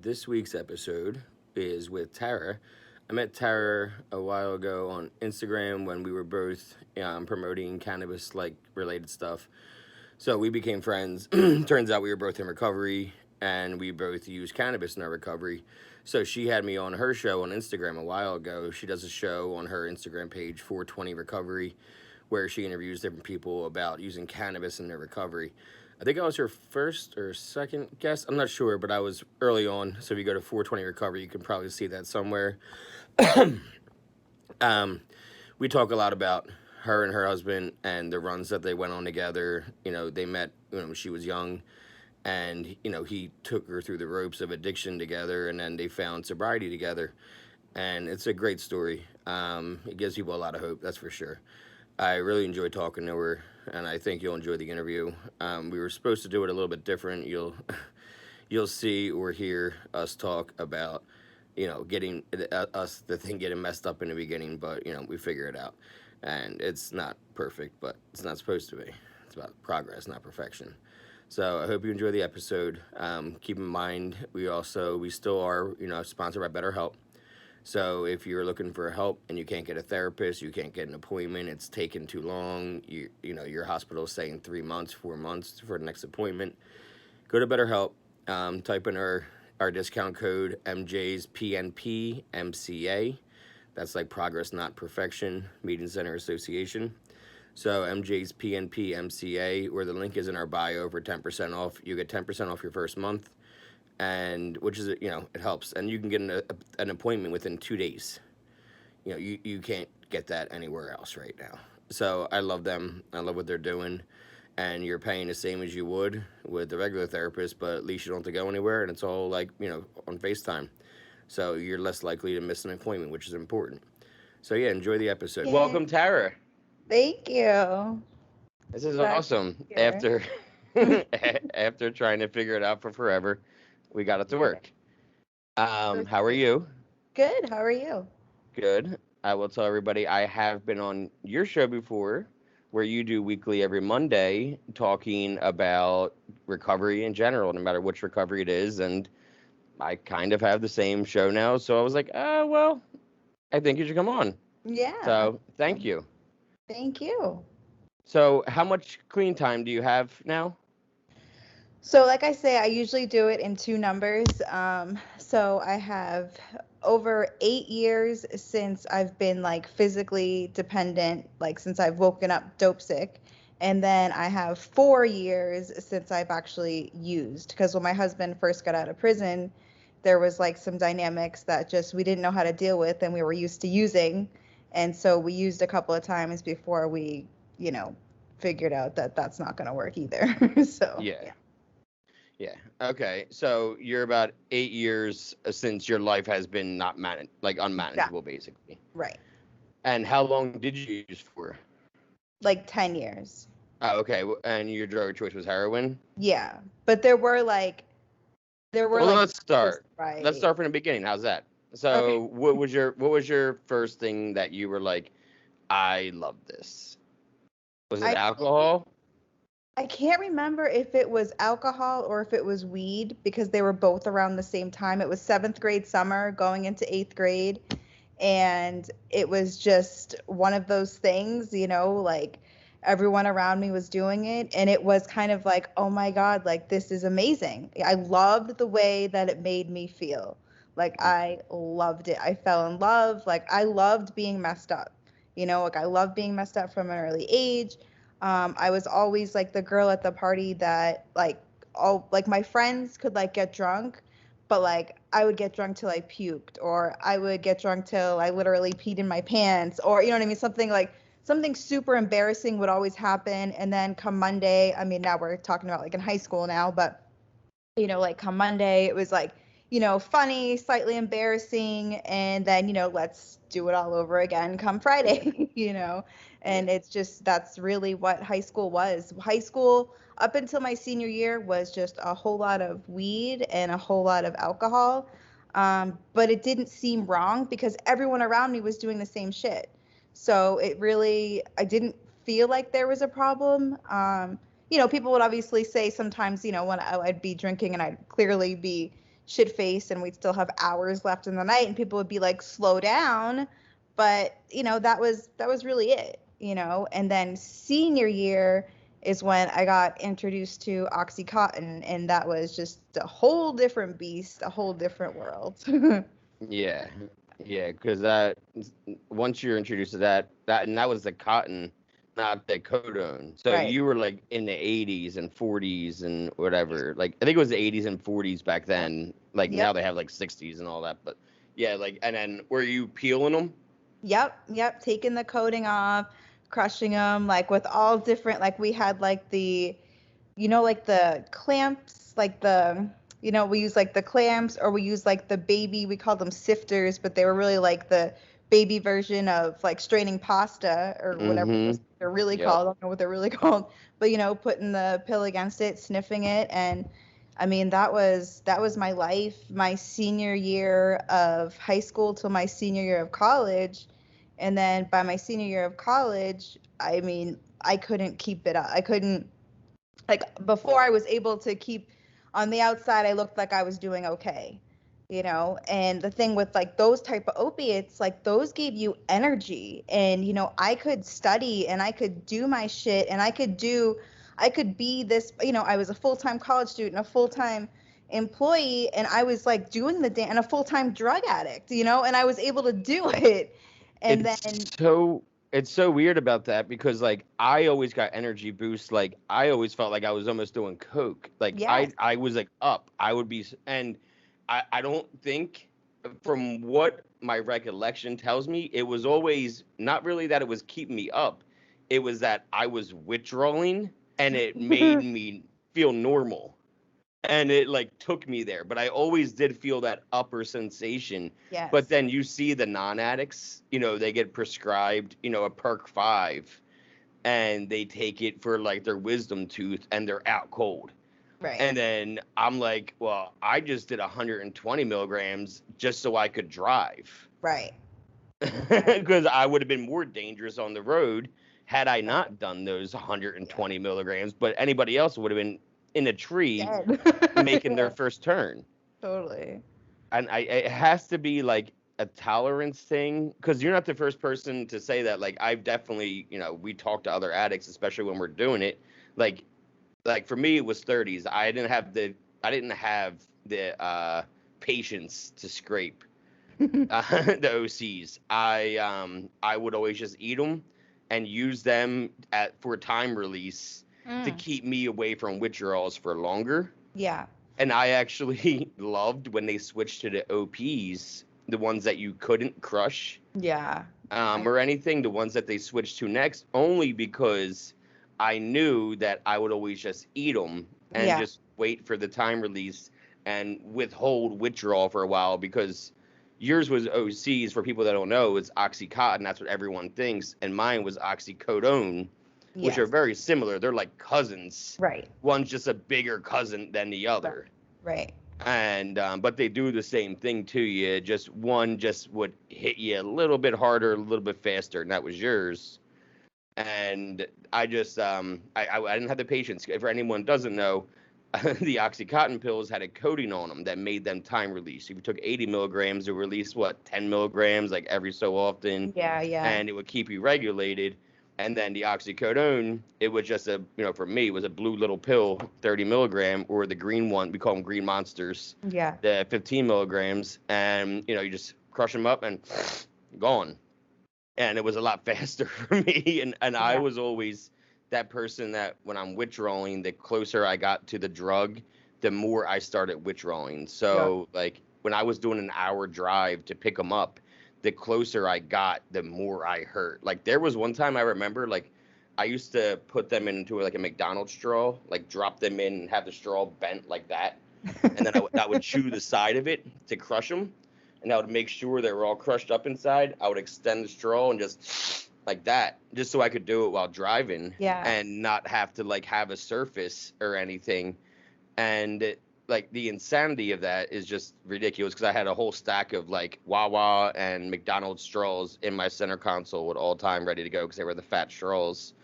This week's episode is with Tara. I met Tara a while ago on Instagram when we were both promoting cannabis like related stuff. So we became friends. Turns out we were both in recovery and we both use cannabis in our recovery. So she had me on her show on Instagram a while ago. She does a show on her Instagram page, 420 Recovery, where she interviews different people about using cannabis in their recovery. I think I was her first or second guest. I'm not sure, but I was early on. So if you go to 420 Recovery, you can probably see that somewhere. Um, we talk a lot about her and her husband and the runs that they went on together. They met when she was young, and he took her through the ropes of addiction together, and then they found sobriety together. And it's a great story. It gives people a lot of hope, that's for sure. I really enjoyed talking to her, and I think you'll enjoy the interview. We were supposed to do it a little bit different. You'll see or hear us talk about getting us the thing getting messed up in the beginning, but we figure it out, and it's not perfect, but it's not supposed to be. It's about progress, not perfection. So I hope you enjoy the episode. Keep in mind we still are sponsored by BetterHelp. So if you're looking for help and you can't get a therapist, you can't get an appointment, it's taken too long, your hospital's saying 3 months, 4 months for the next appointment, go to BetterHelp. Type in our discount code MJSPNPMCA. That's like Progress Not Perfection Meeting Center Association. So MJSPNPMCA, where the link is in our bio for 10% off. You get 10% off your first month, and which is it helps, and you can get an appointment within 2 days. You can't get that anywhere else right now. So I love them. I love what they're doing. And you're paying the same as you would with the regular therapist, but at least you don't have to go anywhere, and it's all on FaceTime. So you're less likely to miss an appointment, which is important. So yeah, enjoy the episode. Yay. Welcome, Tara. Thank you. This is Glad awesome. to be here. After trying to figure it out for forever, we got it to work. How are you? Good. How are you? Good. I will tell everybody I have been on your show before, where you do weekly every Monday talking about recovery in general, no matter which recovery it is. And I kind of have the same show now. So I was like, well, I think you should come on. Yeah. So thank you. Thank you. So how much clean time do you have now? So like I say, I usually do it in two numbers. So I have over 8 years since I've been like physically dependent, like since I've woken up dope sick. And then I have 4 years since I've actually used, because when my husband first got out of prison, there was like some dynamics that just we didn't know how to deal with, and we were used to using. And so we used a couple of times before we, figured out that that's not going to work either. So Yeah. Yeah. Okay. So you're about 8 years since your life has been not unmanageable, basically. Right. And how long did you use for? Like 10 years. Oh, okay. And your drug of choice was heroin? Yeah. But there were Well, let's start. Right. Let's start from the beginning. How's that? So, Okay. what was your first thing that you were like, I love this? Was it alcohol? I can't remember if it was alcohol or if it was weed, because they were both around the same time. It was 7th grade summer going into 8th grade. And it was just one of those things, like everyone around me was doing it. And it was kind of like, oh my God, like this is amazing. I loved the way that it made me feel. Like I loved it. I fell in love. Like I loved being messed up. Like I loved being messed up from an early age. I was always like the girl at the party that like my friends could like get drunk, but like I would get drunk till I puked, or I would get drunk till I literally peed in my pants, or you know what I mean? Something super embarrassing would always happen. And then come Monday, I mean, now we're talking about like in high school now, but like come Monday, it was like, funny, slightly embarrassing, and then, let's do it all over again come Friday, and it's just, that's really what high school was. High school up until my senior year was just a whole lot of weed and a whole lot of alcohol. But it didn't seem wrong because everyone around me was doing the same shit. So I didn't feel like there was a problem. People would obviously say sometimes, when I'd be drinking and I'd clearly be shit faced and we'd still have hours left in the night and people would be like, slow down. But, that was really it, and then senior year is when I got introduced to Oxycontin, and that was just a whole different beast, a whole different world. Yeah, yeah, because once you're introduced to and that was the cotton, not the codone. So Right. you were like in the 80s and 40s and whatever. Like I think it was the 80s and 40s back then. Like now Yep. they have like 60s and all that. But yeah, like and then were you peeling them? Yep. Taking the coating off, crushing them, like with all different, like we had like like the clamps, like we use like the clamps, or we use like the baby, we called them sifters, but they were really like the baby version of like straining pasta or whatever Mm-hmm. they're really Yep. called. I don't know what they're really called, but putting the pill against it, sniffing it. And I mean, that was my life, my senior year of high school till my senior year of college. And then by my senior year of college, I mean, I couldn't keep it up. I couldn't, like, before I was able to keep on the outside, I looked like I was doing okay, and the thing with like those type of opiates, like those gave you energy, and I could study and I could do my shit, and I could be this, I was a full-time college student, a full-time employee, and I was like doing and a full-time drug addict, and I was able to do it. And It's then so it's so weird about that because like I always got energy boosts. Like I always felt like I was almost doing coke. Like yes. I was like up. I would be and I don't think from what my recollection tells me, it was always not really that it was keeping me up. It was that I was withdrawing and it made me feel normal. And it like took me there, but I always did feel that upper sensation. But Yes. then you see the non-addicts, they get prescribed, a perk 5 and they take it for like their wisdom tooth and they're out cold. Right. And then I'm like, well, I just did 120 milligrams just so I could drive. Right. Because I would have been more dangerous on the road had I Right. not done those Yeah. 120 milligrams. But anybody else would have been in a tree Dead. making their Yeah, first turn. totally. And it has to be like a tolerance thing because you're not the first person to say that. Like I've definitely, we talk to other addicts, especially when we're doing it. Like, like for me, it was 30s. I didn't have the patience to scrape the OCs. I would always just eat them and use them for time release to Mm. keep me away from withdrawals for longer. Yeah. And I actually loved when they switched to the OPs, the ones that you couldn't crush Yeah. or anything, the ones that they switched to next, only because I knew that I would always just eat them and Yeah. just wait for the time release and withhold withdrawal for a while because yours was OCs. For people that don't know, it's Oxycontin. That's what everyone thinks. And mine was oxycodone, which are Yes. very similar. They're like cousins. Right. One's just a bigger cousin than the other. Right. And but they do the same thing to you. Just one just would hit you a little bit harder, a little bit faster, and that was yours. And I just I didn't have the patience. For anyone who doesn't know, the OxyContin pills had a coating on them that made them time release. If you took 80 milligrams, it would release 10 milligrams like every so often, Yeah. Yeah. and it would keep you regulated. And then the oxycodone, it was just for me, it was a blue little pill, 30 milligram, or the green one, we call them green monsters, Yeah. the 15 milligrams. And, you just crush them up and gone. And it was a lot faster for me. And I Yeah. was always that person that when I'm withdrawing, the closer I got to the drug, the more I started withdrawing. Yeah. So, like, when I was doing an hour drive to pick them up, the closer I got, the more I hurt. Like there was one time I remember, like I used to put them into like a McDonald's straw, like drop them in and have the straw bent like that, and then I would chew the side of it to crush them, and I would make sure they were all crushed up inside. I would extend the straw and just like that, just so I could do it while driving Yeah. and not have to like have a surface or anything. And like the insanity of that is just ridiculous because I had a whole stack of like Wawa and McDonald's straws in my center console at all time ready to go because they were the fat straws.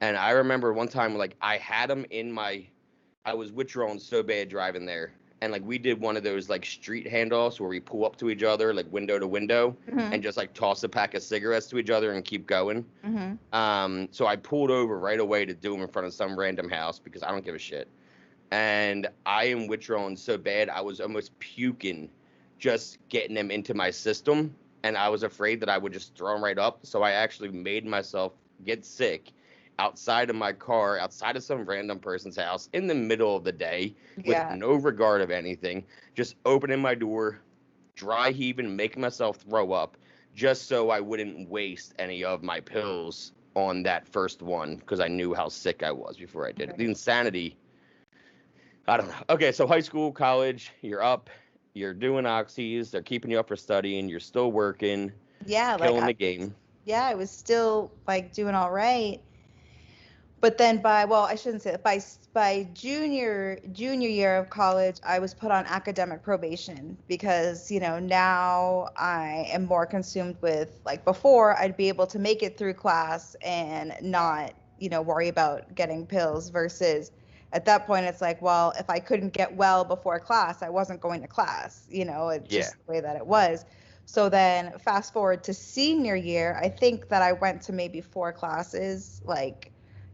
And I remember one time like I had them in I was withdrawing so bad driving there, and like we did one of those like street handoffs where we pull up to each other like window to window Mhm. and just like toss a pack of cigarettes to each other and keep going. Mhm. So I pulled over right away to do them in front of some random house because I don't give a shit. And I am withdrawing so bad I was almost puking just getting them into my system, and I was afraid that I would just throw them right up. So I actually made myself get sick outside of my car, outside of some random person's house in the middle of the day with Yeah. no regard of anything, just opening my door, dry heaving, making myself throw up just so I wouldn't waste any of my pills on that first one because I knew how sick I was before I did it. The Right. insanity, I don't know. Okay, so high school, college, you're up, you're doing oxys, they're keeping you up for studying, you're still working, Yeah, like killing the game. yeah, I was still like doing all right. But then by, well, I shouldn't say that. By junior year of college, I was put on academic probation because, now I am more consumed with, like, before I'd be able to make it through class and not, worry about getting pills, versus at that point it's like, well, if I couldn't get well before class, I wasn't going to class. It's Yeah. just the way that it was. So then fast forward to senior year, I think that I went to maybe 4 classes, like,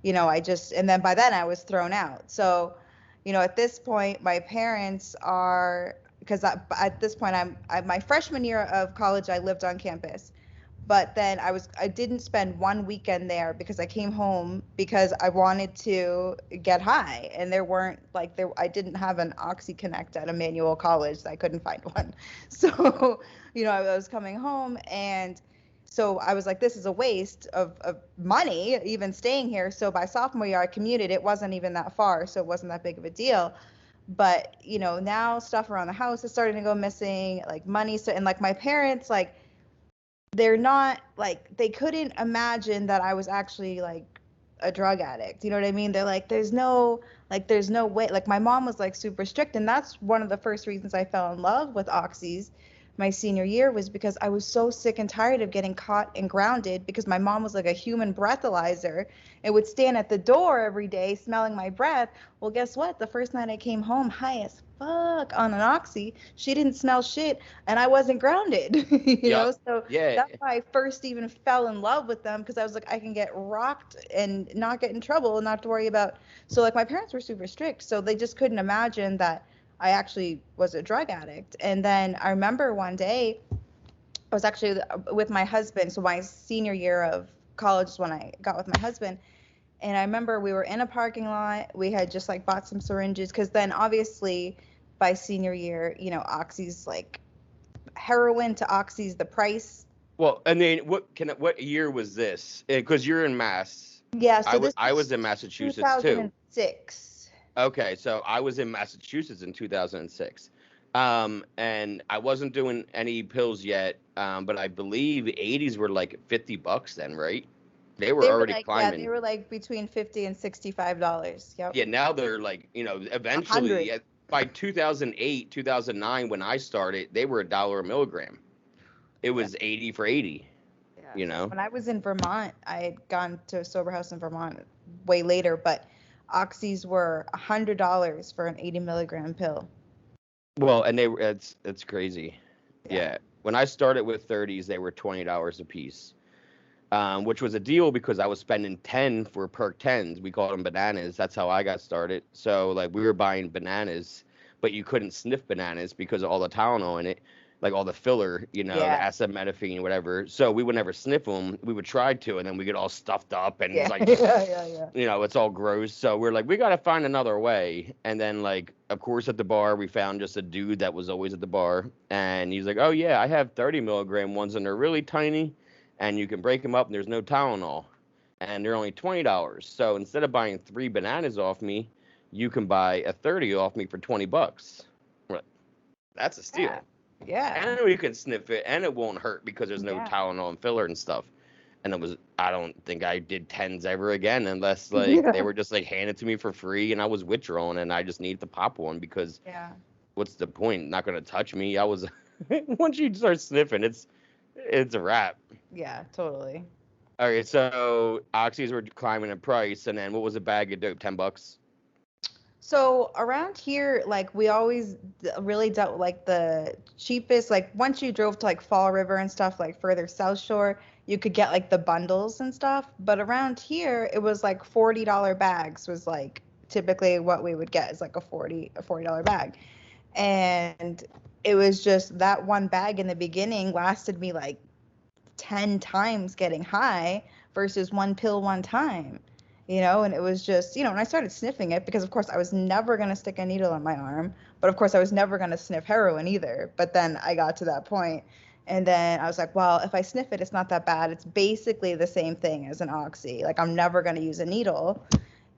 and then by then I was thrown out. So, at this point, my parents are, because at this point, my freshman year of college, I lived on campus. But then I didn't spend one weekend there because I came home because I wanted to get high. And there weren't, like, I didn't have an Oxy Connect at Emmanuel College. So I couldn't find one. So, I was coming home, and so I was like, this is a waste of money, even staying here. So by sophomore year, I commuted. It wasn't even that far, so it wasn't that big of a deal. But, now stuff around the house is starting to go missing, like money. So, and like my parents, like, they're not, like, they couldn't imagine that I was actually like a drug addict. You know what I mean? They're like, there's no way. Like, my mom was like super strict, and that's one of the first reasons I fell in love with oxys my senior year, was because I was so sick and tired of getting caught and grounded, because my mom was like a human breathalyzer and would stand at the door every day smelling my breath. Well, guess what? The first night I came home high as fuck on an oxy, she didn't smell shit, and I wasn't grounded. Yep. So Yeah. that's why I first even fell in love with them, because I was like, I can get rocked and not get in trouble and not have to worry about. So like, my parents were super strict, so they just couldn't imagine that I actually was a drug addict. And then I remember one day I was actually with my husband. So my senior year of college is when I got with my husband. And I remember we were in a parking lot. We had just like bought some syringes, because then obviously by senior year, oxy's like heroin to oxy's the price. Well, and then what year was this? Because you're in Mass. Yeah, so this I was was in Massachusetts too. 2006. Okay, so I was in Massachusetts in 2006. And I wasn't doing any pills yet, but I believe 80s were like $50 then, right? They were They were already like, yeah, they climbing. were like between 50 and $65. Yep. Yeah, now they're like, A eventually hundred. by 2008, 2009 when I started, they were $1 a milligram. It Yeah. was 80 for 80, Yeah. you know? When I was in Vermont, I had gone to a sober house in Vermont way later, but oxys were $100 for an 80 milligram pill. Well, and it's crazy. Yeah. Yeah. When I started with 30s, they were $20 a piece. Which was a deal because I was spending 10 for perk 10s. We called them bananas. That's how I got started. So like we were buying bananas, but you couldn't sniff bananas because of all the Tylenol in it, like all the filler, the Yeah. acetaminophen, whatever. So we would never sniff them. We would try to, and then we get all stuffed up and Yeah. like, Yeah. it's all gross. So we're like, we got to find another way. And then like, of course, at the bar, we found just a dude that was always at the bar, and he's like, oh yeah, I have 30 milligram ones, and they're really tiny, and you can break them up, and there's no Tylenol, and they're only $20. So instead of buying 3 bananas off me, you can buy a 30 off me for $20. We're like, that's a steal. Yeah. And you can sniff it, and it won't hurt because there's no Yeah. Tylenol and filler and stuff. And I don't think I did 10s ever again unless like Yeah. they were just like handed to me for free, and I was withdrawing, and I just needed to pop one because Yeah. what's the point? Not gonna touch me. I was once you start sniffing, it's a wrap. Yeah, totally. All right, so oxys were climbing in price, and then what was a bag of dope? $10. So around here, like we always really dealt with like the cheapest. Like once you drove to like Fall River and stuff, like further South Shore, you could get like the bundles and stuff. But around here, it was like $40 bags was like typically what we would get is like a $40 bag. And it was just that one bag in the beginning lasted me like 10 times getting high versus one pill one time, and it was just, and I started sniffing it because of course I was never going to stick a needle in my arm, but of course I was never going to sniff heroin either. But then I got to that point, and then I was like, well, if I sniff it, it's not that bad. It's basically the same thing as an oxy. Like I'm never going to use a needle.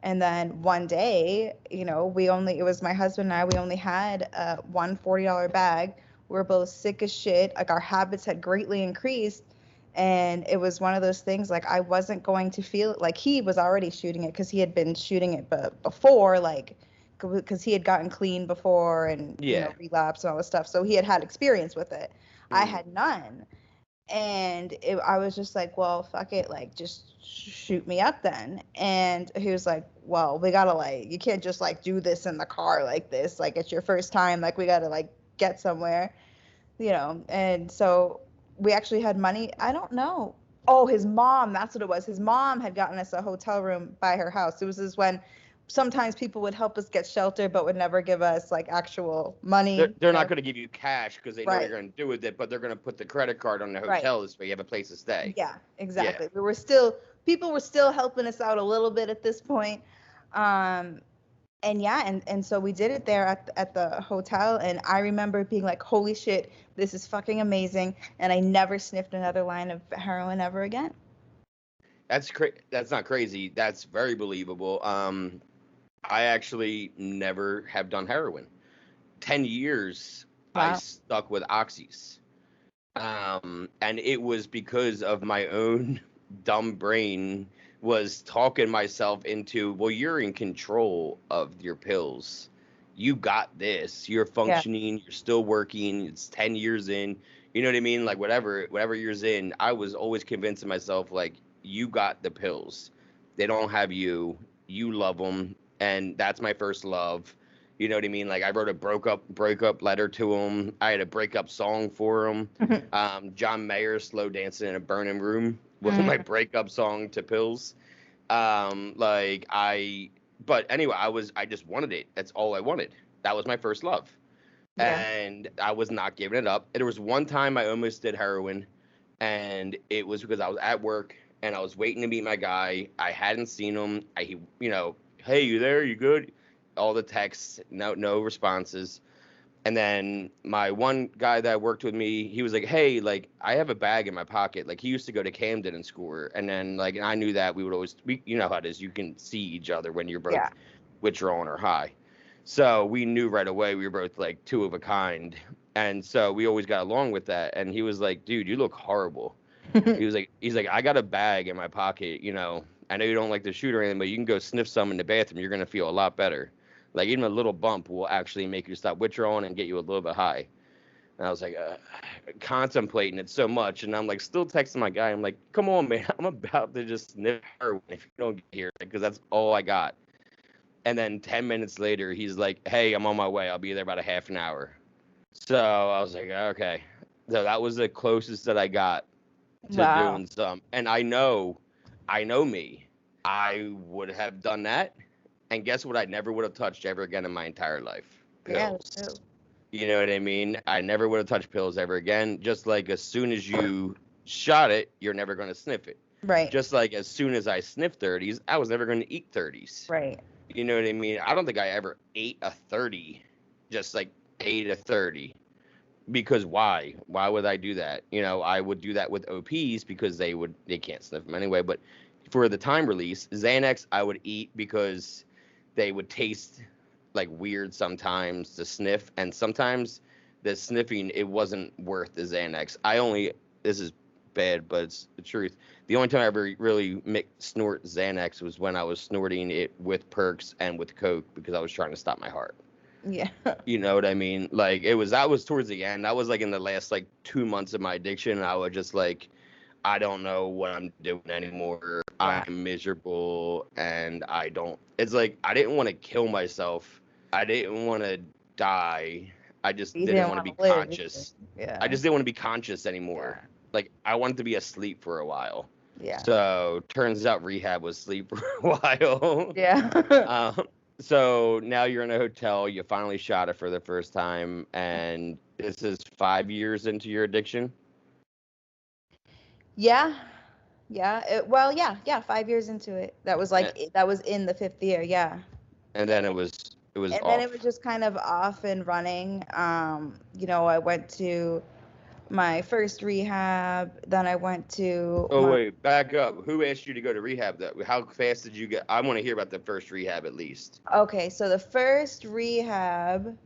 And then one day, it was my husband and I, we only had one $40 bag. We were both sick as shit. Like our habits had greatly increased. And it was one of those things like I wasn't going to feel like he was already shooting it because he had been shooting it before, like because he had gotten clean before and, Yeah. relapse and all this stuff. So he had experience with it. I Mm. had none. And I was just like, well, fuck it, like just shoot me up then. And he was like, well, we gotta like, you can't just like do this in the car like this, like it's your first time, like we gotta like get somewhere, And so we actually had money. I don't know. Oh, his mom, that's what it was. His mom had gotten us a hotel room by her house. It was this when sometimes people would help us get shelter but would never give us like actual money. They're not going to give you cash because they know what Right. you're going to do with it, but they're going to put the credit card on the Right. hotel so you have a place to stay. Yeah, Yeah. exactly. People were still helping us out a little bit at this point. Um, and yeah, and so we did it there at the hotel, and I remember being like, holy shit, this is fucking amazing. And I never sniffed another line of heroin ever again. That's not crazy. That's very believable. I actually never have done heroin. 10 years I Wow. stuck with oxys. And it was because of my own dumb brain was talking myself into, well, you're in control of your pills. You got this. You're Yeah. functioning. You're still working. It's 10 years in. You know what I mean? Like whatever years in, I was always convincing myself like, you got the pills. They don't have you. You love them, and that's my first love. You know what I mean? Like I wrote a breakup letter to him. I had a breakup song for him. John Mayer, "Slow Dancing in a Burning Room" was my breakup song to pills. Like but anyway, I just wanted it. That's all I wanted. That was my first love, Yeah. and I was not giving it up. There was one time I almost did heroin, and it was because I was at work and I was waiting to meet my guy. I hadn't seen him. Hey, you there? You good? All the texts, no responses. And then my one guy that worked with me, he was like, "Hey, like I have a bag in my pocket." Like he used to go to Camden in school, and then like and I knew that you know how it is. You can see each other when you're both Yeah. withdrawing or high. So we knew right away we were both like two of a kind, and so we always got along with that. And he was like, "Dude, you look horrible." He's like, "I got a bag in my pocket. I know you don't like to shoot or anything, but you can go sniff some in the bathroom. You're gonna feel a lot better." Like even a little bump will actually make you stop withdrawing and get you a little bit high. And I was like, contemplating it so much, and I'm like still texting my guy. I'm like, come on, man, I'm about to just sniff heroin if you don't get here, because that's all I got. And then 10 minutes later, he's like, hey, I'm on my way. I'll be there about a half an hour. So I was like, okay. So that was the closest that I got to Wow. doing some. And I know me. I would have done that. And guess what? I never would have touched ever again in my entire life. Yeah, Pills. that's true. You know what I mean? I never would have touched pills ever again. Just like as soon as you shot it, you're never going to sniff it. Right. Just like as soon as I sniffed 30s, I was never going to eat 30s. Right. You know what I mean? I don't think I ever ate a 30, just like ate a 30. Because why? Why would I do that? I would do that with OPs because they can't sniff them anyway. But for the time release, Xanax, I would eat because they would taste like weird sometimes to sniff. And sometimes the sniffing, it wasn't worth the Xanax. This is bad, but it's the truth. The only time I ever really snort Xanax was when I was snorting it with perks and with Coke because I was trying to stop my heart. Yeah. You know what I mean? Like that was towards the end. That was like in the last like 2 months of my addiction. And I would just like, I don't know what I'm doing anymore. Yeah. I'm miserable and it's like I didn't want to kill myself. I didn't want to die. I just You didn't didn't want to want be to live either. conscious. I Yeah. just didn't want to be conscious Yeah. anymore. Like I wanted to be asleep for a while. Yeah. So turns out rehab was sleep for a while. Yeah. Um, so now you're in a hotel. You finally shot it for the first time, and this is 5 years into your addiction. Yeah. Yeah. Well, yeah, 5 years into it. That was And, like that was in the fifth year. Yeah. and then it was And then it was off. just kind of off and running. I went to my first rehab, then I went to Oh my wait, back up. Who asked you to go to rehab? That how fast did you get? I want to hear about the first rehab at least. Okay, so the first rehab,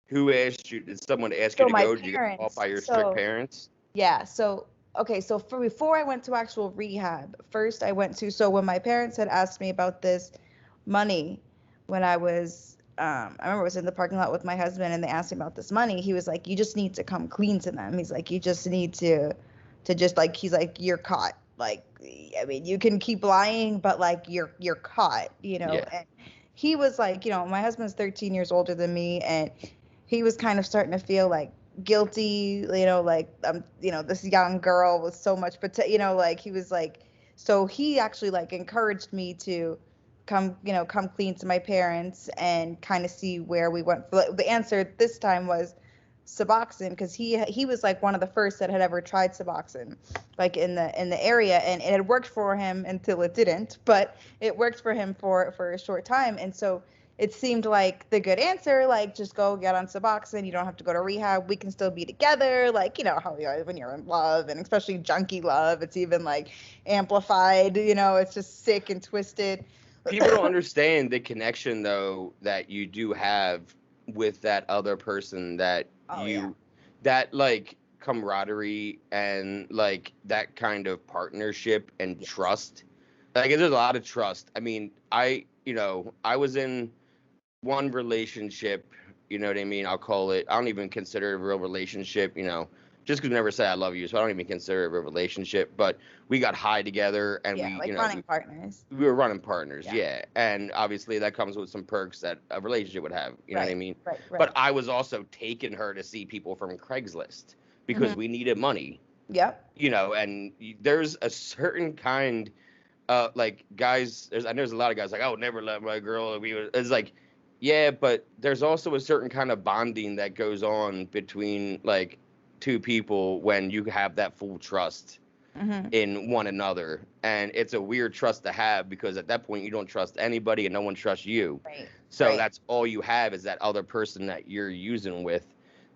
Who asked you? Did someone ask you so to my go? Did you get called parents, by your strict so parents? yeah, so okay, so before I went to actual rehab, first I went to, so when my parents had asked me about this money when I was I remember I was in the parking lot with my husband and they asked me about this money. He was like, you just need to come clean to them. He's like, you just need to just like, he's like, you're caught. Like, I mean, you can keep lying, but like you're caught, Yeah. And he was like, my husband's 13 years older than me, and he was kind of starting to feel like guilty, like this young girl with so much like he was like, so he actually like encouraged me to come clean to my parents and kind of see where we went. The answer this time was Suboxone, because he was like one of the first that had ever tried Suboxone, like in the area, and it had worked for him until it didn't, but it worked for him for a short time, and so it seemed like the good answer, like just go get on Suboxone. You don't have to go to rehab. We can still be together. Like, how you are when you're in love, and especially junkie love, it's even like amplified. It's just sick and twisted. People don't understand the connection though that you do have with that other person that Oh yeah. that like camaraderie and like that kind of partnership and Yes. trust. Like there's a lot of trust. I mean, I was in one relationship, you know what I mean? I'll call it, I don't even consider it a real relationship, just because we never say I love you, so I don't even consider it a real relationship. But we got high together and Yeah, like running partners. we were running partners, Yeah. yeah. And obviously that comes with some perks that a relationship would have, you know what I Right. mean? Right. Right. But I was also taking her to see people from Craigslist because we needed money, Yep. and there's a certain kind like guys, I know there's a lot of guys like, I would never let my girl be with, it's like, yeah, but there's also a certain kind of bonding that goes on between like two people when you have that full trust in one another. And it's a weird trust to have because at that point you don't trust anybody and no one trusts you. Right. So Right. that's all you have is that other person that you're using with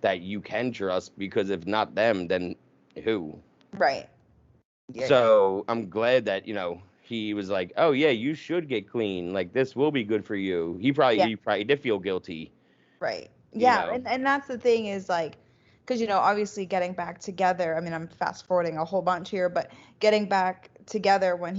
that you can trust, because if not them, then who? Right. Yeah. Yeah. So I'm glad that, he was like, oh yeah, you should get clean. Like this will be good for you. Yeah. He probably did feel guilty, Right. you Yeah. know. And that's the thing is like, because, obviously getting back together, I mean, I'm fast forwarding a whole bunch here, but getting back together when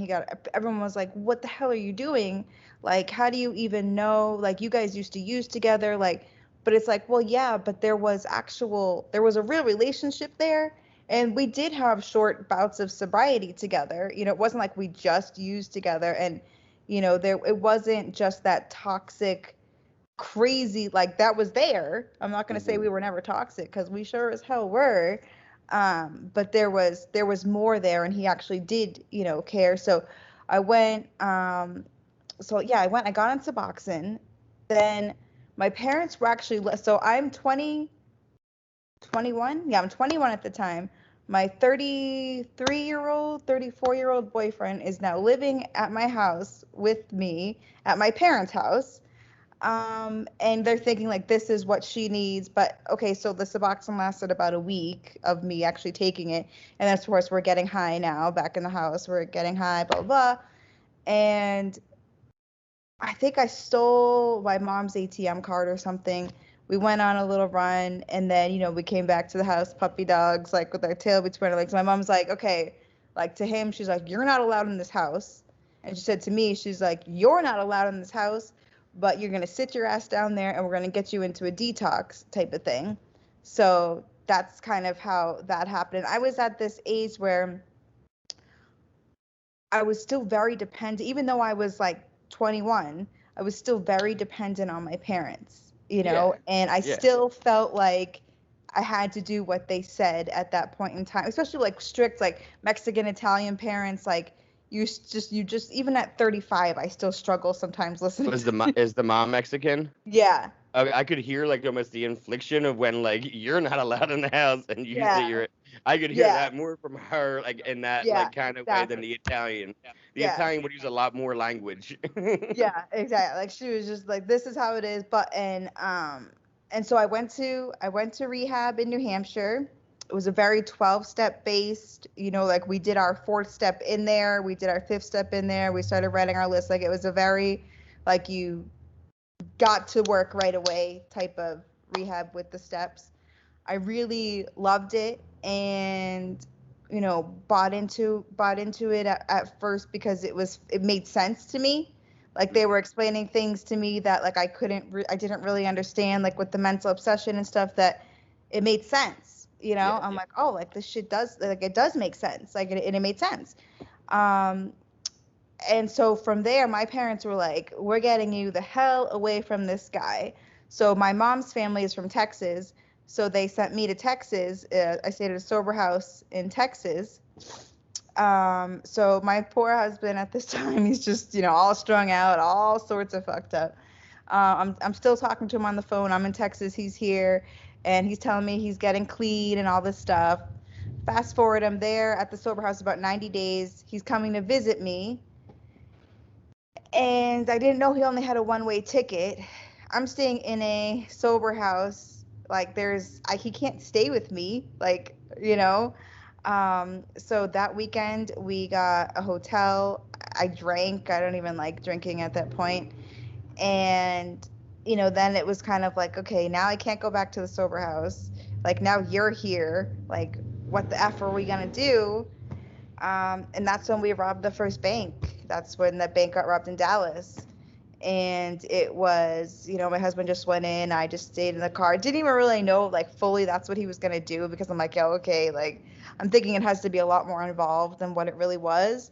everyone was like, what the hell are you doing? Like, how do you even know? Like, you guys used to use together. Like, but it's like, well, yeah, but there was a real relationship there. And we did have short bouts of sobriety together. It wasn't like we just used together. And, it wasn't just that toxic crazy, like that was there. I'm not going to say Hmm. we were never toxic because we sure as hell were. But there was more there, and he actually did, care. So I went. So yeah, I got on Suboxone. Then my parents were actually so I'm 20, 21. Yeah, I'm 21 at the time. My 33-year-old, 34-year-old boyfriend is now living at my house with me at my parents' house, and they're thinking like this is what she needs. But okay, so the Suboxone lasted about a week of me actually taking it, and then of course we're getting high now back in the house. We're getting high, blah blah, blah. And I think I stole my mom's ATM card or something. We went on a little run, and then we came back to the house, puppy dogs, like with our tail between our legs. My mom's like, okay, like to him, she's like, you're not allowed in this house. And she said to me, she's like, you're not allowed in this house, but you're gonna sit your ass down there, and we're gonna get you into a detox type of thing. So that's kind of how that happened. And I was at this age where I was still very dependent, even though I was like 21, I was still very dependent on my parents, Yeah, and I yeah. still felt like I had to do what they said at that point in time, especially like strict, like Mexican, Italian parents, like you just, even at 35, I still struggle sometimes listening Was to. is the mom Mexican? Yeah, I could hear like almost the infliction of when like you're not allowed in the house and you say yeah, you're. I could hear yeah, that more from her like in that yeah, like kind of way than exactly. the Italian. The Yeah. Italian would use a lot more language. Yeah, exactly. Like she was just like, this is how it is. But and so I went to rehab in New Hampshire. It was a very 12-step based, like we did our fourth step in there, we did our fifth step in there, we started writing our list. Like it was a very, like, you got to work right away type of rehab with the steps. I really loved it, and bought into it at first because it made sense to me. Like they were explaining things to me that like I didn't really understand, like with the mental obsession and stuff, that it made sense. Yeah. I'm like, oh, like this shit does, like, it does make sense. Like and it made sense. Um, and so from there, my parents were like, we're getting you the hell away from this guy. So my mom's family is from Texas. So they sent me to Texas. I stayed at a sober house in Texas. So my poor husband at this time, he's just, all strung out, all sorts of fucked up. I'm still talking to him on the phone. I'm in Texas. He's here. And he's telling me he's getting clean and all this stuff. Fast forward, I'm there at the sober house about 90 days. He's coming to visit me, and I didn't know he only had a one-way ticket. I'm staying in a sober house. Like he can't stay with me. Like, So that weekend we got a hotel. I drank. I don't even like drinking at that point. And, then it was kind of like, okay, now I can't go back to the sober house. Like now you're here. Like, what the F are we gonna do? And that's when we robbed the first bank. That's when the bank got robbed in Dallas. And it was, my husband just went in. I just stayed in the car. Didn't even really know, like, fully that's what he was going to do, because I'm like, yeah, okay. Like, I'm thinking it has to be a lot more involved than what it really was.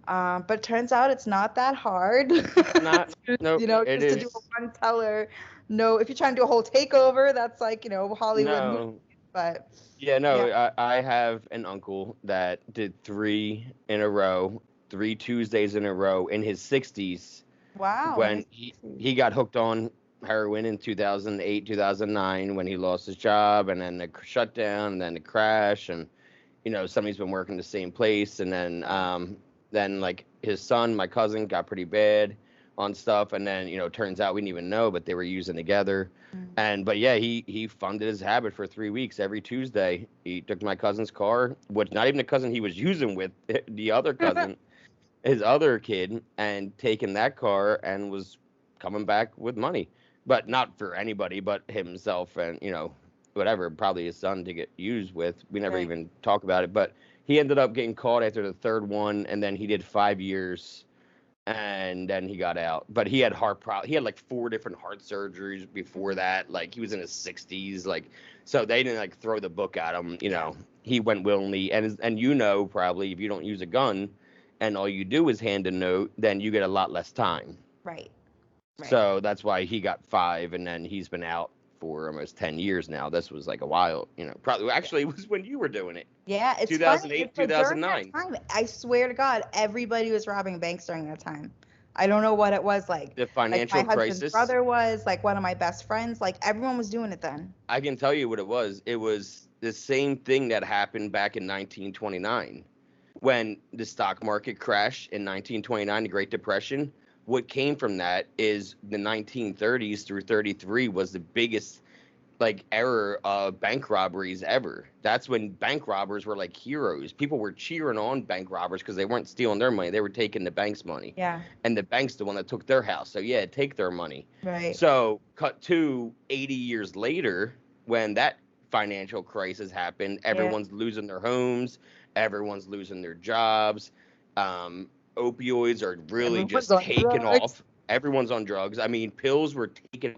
But it turns out it's not that hard. It's not. Nope. It Just to do is. a one teller. No, if you're trying to do a whole takeover, that's like, Hollywood movie. No. But Yeah, yeah. no, I have an uncle that did three in a row, 3 Tuesdays in a row in his 60s Wow. when he got hooked on heroin in 2008, 2009 when he lost his job, and then the shutdown, and then the crash, and somebody's been working the same place, and then like his son, my cousin, got pretty bad on stuff, and then turns out we didn't even know, but they were using together. But yeah, he funded his habit for 3 weeks. Every Tuesday he took my cousin's car, which not even the cousin he was using with, the other cousin, his other kid, and taking that car and was coming back with money, but not for anybody but himself and whatever, probably his son to get used with. We never Right. even talk about it, but he ended up getting caught after the third one, and then he did 5 years, and then he got out. But he had he had like 4 different heart surgeries before that. Like he was in his 60s. Like, so they didn't like throw the book at him. He went willingly, and probably if you don't use a gun, and all you do is hand a note, then you get a lot less time. Right. Right. So that's why he got 5, and then he's been out for almost 10 years now. This was like a while, probably actually it was when you were doing it. Yeah, it's funny. 2008, But during that 2009. time, I swear to God, everybody was robbing banks during that time. I don't know what it was like. The Like my financial husband's crisis. brother was, like one of my best friends. Like everyone was doing it then. I can tell you what it was. It was the same thing that happened back in 1929 when the stock market crashed in 1929, the Great Depression. What came from that is the 1930s through 33 was the biggest like era of bank robberies ever. That's when bank robbers were like heroes. People were cheering on bank robbers because they weren't stealing their money. They were taking the bank's money. Yeah. And the bank's the one that took their house. So yeah, take their money. Right. So cut to 80 years later when that financial crisis happened, everyone's losing their homes, everyone's losing their jobs. Opioids are really Everyone's just on taking drugs. off. Everyone's on drugs. I mean, pills were taken.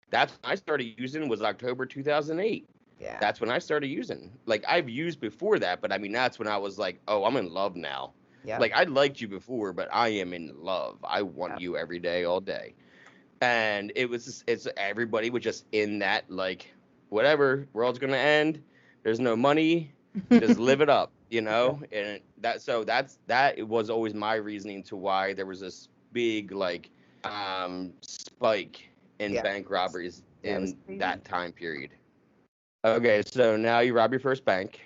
That's when I started using was October 2008. Yeah. That's when I started using. Like I've used before that, but I mean that's when I was like, oh, I'm in love now. Yeah. Like, I liked you before, but I am in love. I want Yeah. you every day, all day. And it's everybody was just in that, like, whatever, world's gonna end. There's no money, just live it up, Yeah. And that was always my reasoning to why there was this big, like, spike in Yeah. bank robberies Yeah, it was in crazy. that time period. Okay, so now you rob your first bank.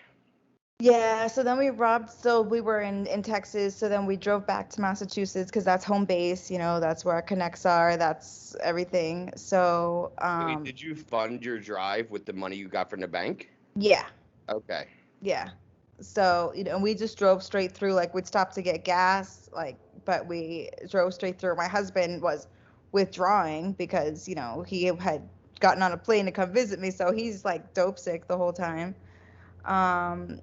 Yeah, so then we were in Texas, so then we drove back to Massachusetts because that's home base, that's where our connects are, that's everything. So, Wait, did you fund your drive with the money you got from the bank? yeah, Okay. yeah. So, and we just drove straight through, like we'd stop to get gas, like, but we drove straight through. My husband was withdrawing because, he had gotten on a plane to come visit me, so he's like dope sick the whole time. Um,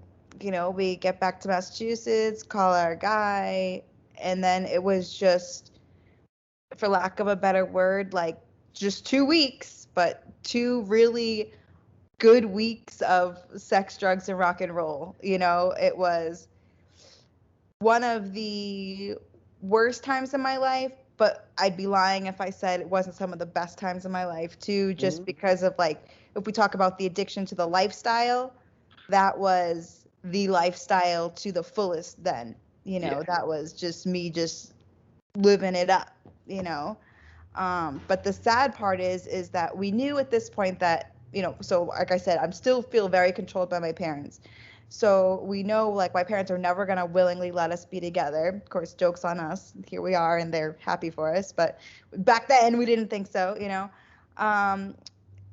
we get back to Massachusetts, call our guy, and then it was just, for lack of a better word, like just 2 weeks, but 2 really good weeks of sex, drugs, and rock and roll. It was one of the worst times in my life, but I'd be lying if I said it wasn't some of the best times in my life too, just Hmm. because of, like, if we talk about the addiction to the lifestyle, that was the lifestyle to the fullest then. Yeah. That was just me just living it up, you know. But the sad part is that we knew at this point that, so like I said, I'm still feel very controlled by my parents. So we know, like, my parents are never going to willingly let us be together. Of course, joke's on us. Here we are, and they're happy for us. But back then, we didn't think so. Um,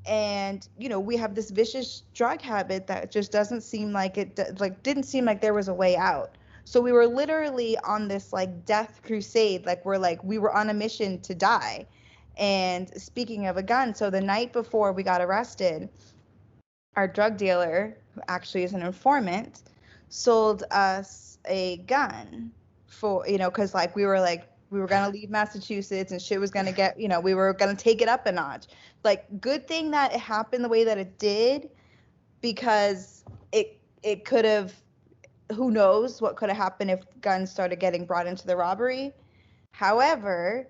and we have this vicious drug habit that just doesn't seem like like didn't seem like there was a way out. So we were literally on this, like, death crusade, like we were on a mission to die. And speaking of a gun, so the night before we got arrested, our drug dealer, who actually is an informant, sold us a gun for, because, like, we were gonna leave Massachusetts and shit was gonna get, we were gonna take it up a notch. Like, good thing that it happened the way that it did, because it could have, who knows what could have happened if guns started getting brought into the robbery. However,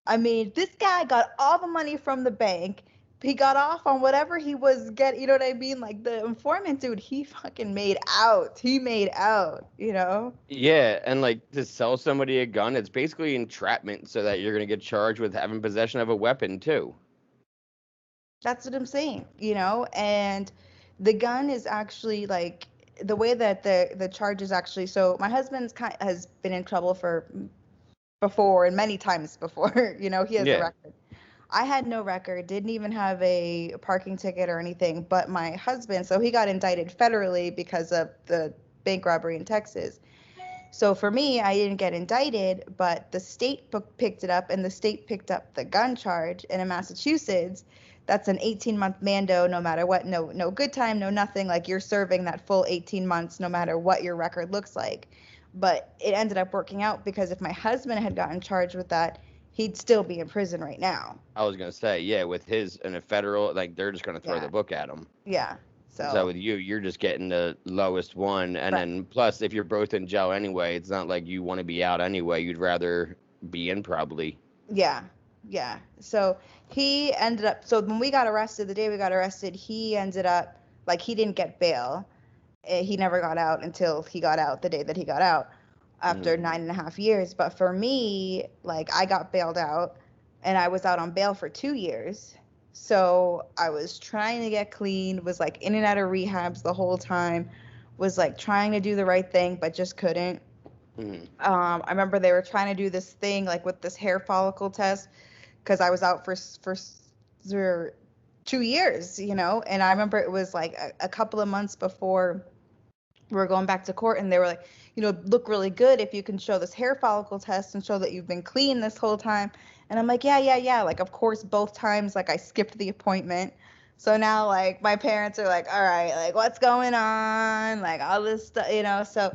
I mean, this guy got all the money from the bank. He got off on whatever he was getting, you know what I mean? Like, the informant dude, he fucking made out. He made out. Yeah, and like to sell somebody a gun, it's basically entrapment so that you're gonna get charged with having possession of a weapon too. That's what I'm saying. And the gun is actually, like, the way that the charge is actually, so my husband's has been in trouble for before, and many times before. He has a Yeah. record. I had no record, didn't even have a parking ticket or anything, but my husband, so he got indicted federally because of the bank robbery in Texas. So for me, I didn't get indicted, but the state picked it up, and the state picked up the gun charge. And in Massachusetts, that's an 18-month mando, no matter what. No, no good time, no nothing. Like, you're serving that full 18 months, no matter what your record looks like. But it ended up working out, because if my husband had gotten charged with that, he'd still be in prison right now. I was gonna say, yeah, with his and a federal, like they're just gonna throw the Yeah, book at him. yeah. So So, with you, you're just getting the lowest one, and right. then plus, if you're both in jail anyway, it's not like you want to be out anyway. You'd rather be in probably. Yeah, yeah. So he ended up. So when we got arrested, the day we got arrested, he ended up, like, he didn't get bail. He never got out until he got out, the day that he got out, after Hmm. 9.5 years. But for me, like, I got bailed out, and I was out on bail for 2 years. So I was trying to get clean, was like in and out of rehabs the whole time, was like trying to do the right thing, but just couldn't. Hmm. I remember they were trying to do this thing, like, with this hair follicle test, because I was out for 2 years. And I remember it was like a couple of months before we were going back to court, and they were like, look really good if you can show this hair follicle test and show that you've been clean this whole time. And I'm like, yeah, yeah, yeah. Like, of course, both times, like, I skipped the appointment. So now, like, my parents are like, all right, like, what's going on? Like, all this stuff. So,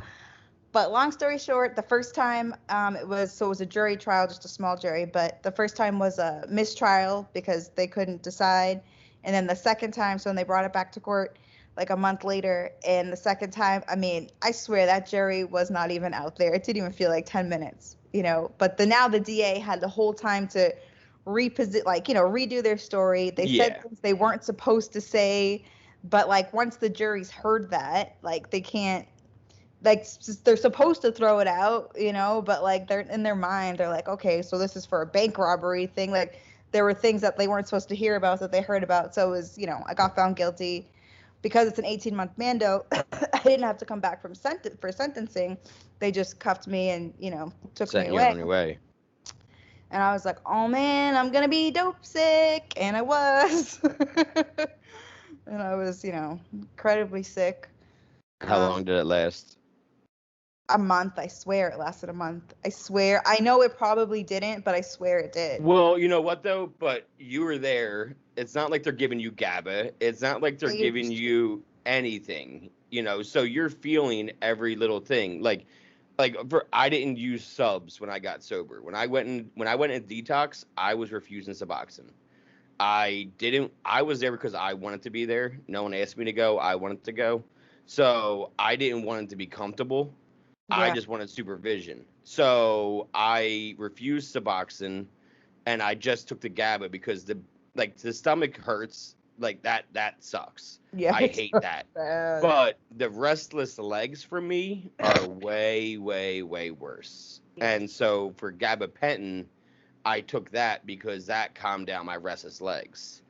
but long story short, the first time, it was a jury trial, just a small jury, but the first time was a mistrial because they couldn't decide. And then the second time, so when they brought it back to court, like a month later. And the second time, I mean, I swear that jury was not even out there. It didn't even feel like 10 minutes, but now the DA had the whole time to redo their story. They said Yeah. things they weren't supposed to say, but like once the jury's heard that, like they can't, like they're supposed to throw it out, but like they're in their mind, they're like, okay, so this is for a bank robbery thing. Like there were things that they weren't supposed to hear about that they heard about. So it was, I got found guilty because it's an 18-month mando. I didn't have to come back for sentencing. They just cuffed me and, took me Sent you on away. your way. And I was like, oh man, I'm going to be dope sick. And I was. And I was, incredibly sick. How long did it last? A month. I swear it lasted a month. I swear. I know it probably didn't, but I swear it did. Well, you know what though? But you were there. It's not like they're giving you GABA. It's not like they're giving you anything, so you're feeling every little thing. Like I didn't use subs when I got sober. When I went in detox, I was refusing Suboxone. I was there because I wanted to be there. No one asked me to go. I wanted to go. So I didn't want it to be comfortable. Yeah. I just wanted supervision. So I refused Suboxone and I just took the GABA because the stomach hurts. Like that sucks. Yeah. I hate that. Bad. But the restless legs for me are way, way, way worse. Yeah. And so for gabapentin, I took that because that calmed down my restless legs.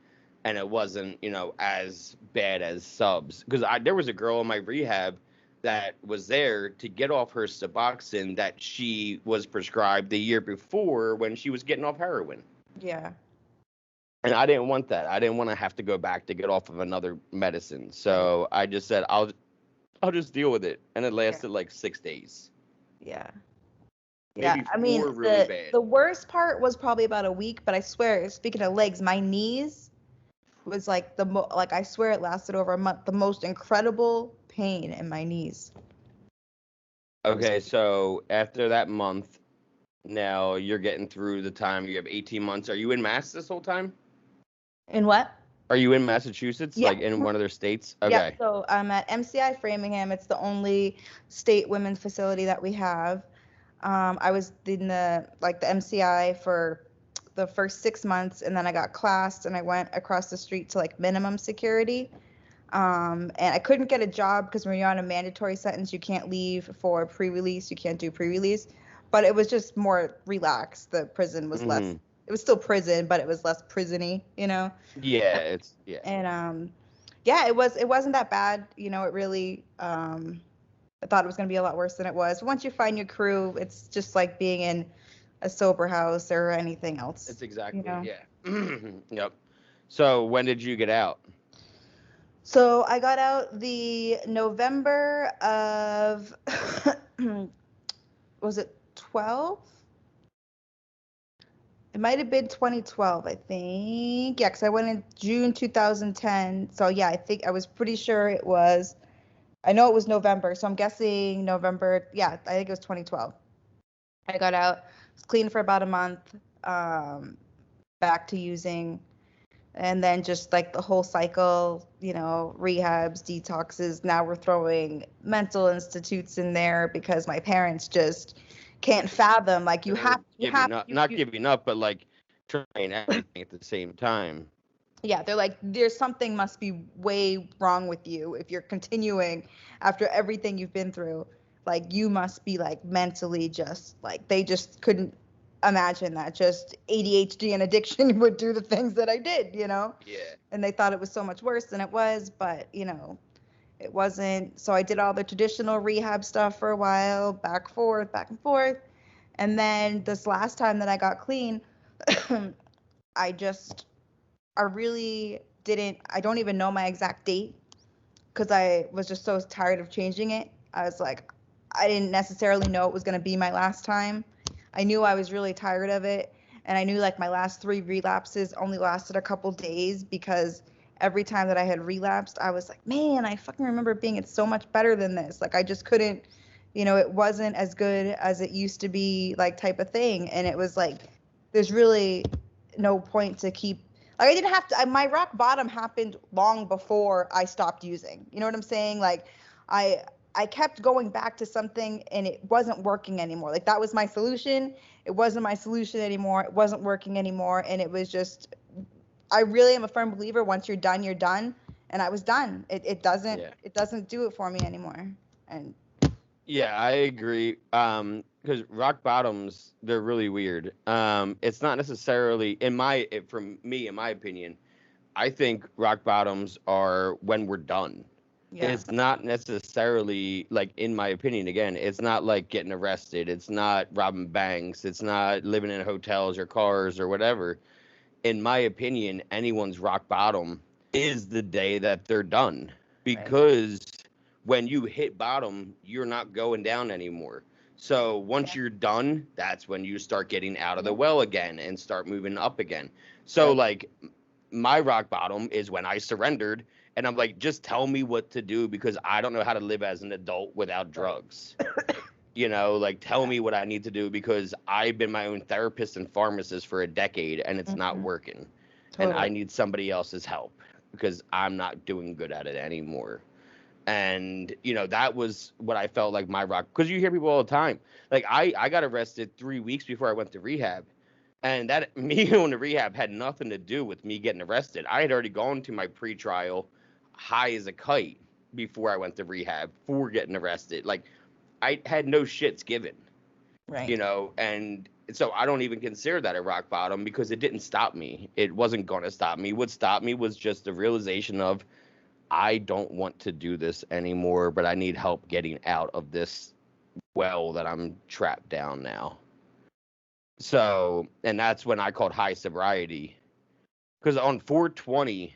And it wasn't, as bad as subs. Because there was a girl in my rehab that was there to get off her Suboxone that she was prescribed the year before when she was getting off heroin. Yeah. And I didn't want that. I didn't want to have to go back to get off of another medicine. So I just said, I'll just deal with it. And it lasted like 6 days. Yeah. Maybe I mean, really bad. The worst part was probably about a week, but I swear, speaking of legs, my knees was like I swear it lasted over a month. The most incredible pain in my knees. Okay, so after that month, now you're getting through the time. You have 18 months. Are you in Mass this whole time? In what? Are you in Massachusetts, like in one of their states? Okay. Yeah, so I'm at MCI Framingham. It's the only state women's facility that we have. I was in the MCI for the first 6 months, and then I got classed, and I went across the street to like minimum security. And I couldn't get a job because when you're on a mandatory sentence, you can't leave for pre-release. You can't do pre-release. But it was just more relaxed. The prison was less. It was still prison, but it was less prison-y, Yeah, yeah. And it wasn't that bad, it really. I thought it was going to be a lot worse than it was. Once you find your crew, it's just like being in a sober house or anything else. It's exactly, yeah. Yep. So when did you get out? So I got out the November of, was it 12? It might have been 2012, I think. Yeah, because I went in June 2010. So yeah, I was pretty sure it was. I know it was November, so I'm guessing November. Yeah, I think it was 2012. I got out, was clean for about a month, back to using, and then just like the whole cycle, rehabs, detoxes. Now we're throwing mental institutes in there because my parents just can't fathom. Like not giving up, but like trying everything at the same time. Yeah, they're like, there's something must be way wrong with you if you're continuing after everything you've been through. Like, you must be like mentally just like, they just couldn't imagine that just ADHD and addiction would do the things that I did, Yeah. And they thought it was so much worse than it was, but it wasn't. So I did all the traditional rehab stuff for a while, back and forth. And then this last time that I got clean, I really didn't, I don't even know my exact date because I was just so tired of changing it. I was like, I didn't necessarily know it was going to be my last time. I knew I was really tired of it. And I knew like my last 3 relapses only lasted a couple days because every time that I had relapsed, I was like, man, I fucking remember being it's so much better than this. Like I just couldn't, it wasn't as good as it used to be, like type of thing. And it was like, there's really no point to keep Like I didn't have to. My rock bottom happened long before I stopped using. You know what I'm saying? Like I I kept going back to something and it wasn't working anymore. Like that was my solution. It wasn't my solution anymore. It wasn't working anymore, and it was just. I really am a firm believer. Once you're done, you're done. And I was done. Yeah. It doesn't do it for me anymore. And Yeah, I agree. Because rock bottoms, they're really weird. It's not necessarily from me, in my opinion, I think rock bottoms are when we're done. yeah, It's not necessarily like, in my opinion, again, it's not like getting arrested. It's not robbing banks. It's not living in hotels or cars or whatever. In my opinion, anyone's rock bottom is the day that they're done, right. because when you hit bottom, you're not going down anymore. So once Yeah, you're done, that's when you start getting out of the yeah, well again and start moving up again. So right. like my rock bottom is when I surrendered and I'm like, just tell me what to do because I don't know how to live as an adult without Right. drugs. Like tell Yeah, me what I need to do because I've been my own therapist and pharmacist for a decade and it's not hmm, working. And I totally. need somebody else's help because I'm not doing good at it anymore. And that was what I felt like my rock, because you hear people all the time. Like I got arrested 3 weeks before I went to rehab, and that me going to rehab had nothing to do with me getting arrested. I had already gone to my pretrial high as a kite before I went to rehab for getting arrested. Like I had no shits given, Right. and so I don't even consider that a rock bottom because it didn't stop me. It wasn't going to stop me. What stopped me was just the realization of I don't want to do this anymore, but I need help getting out of this well that I'm trapped down now. So, and that's when I called high sobriety. Because on 4/20/18,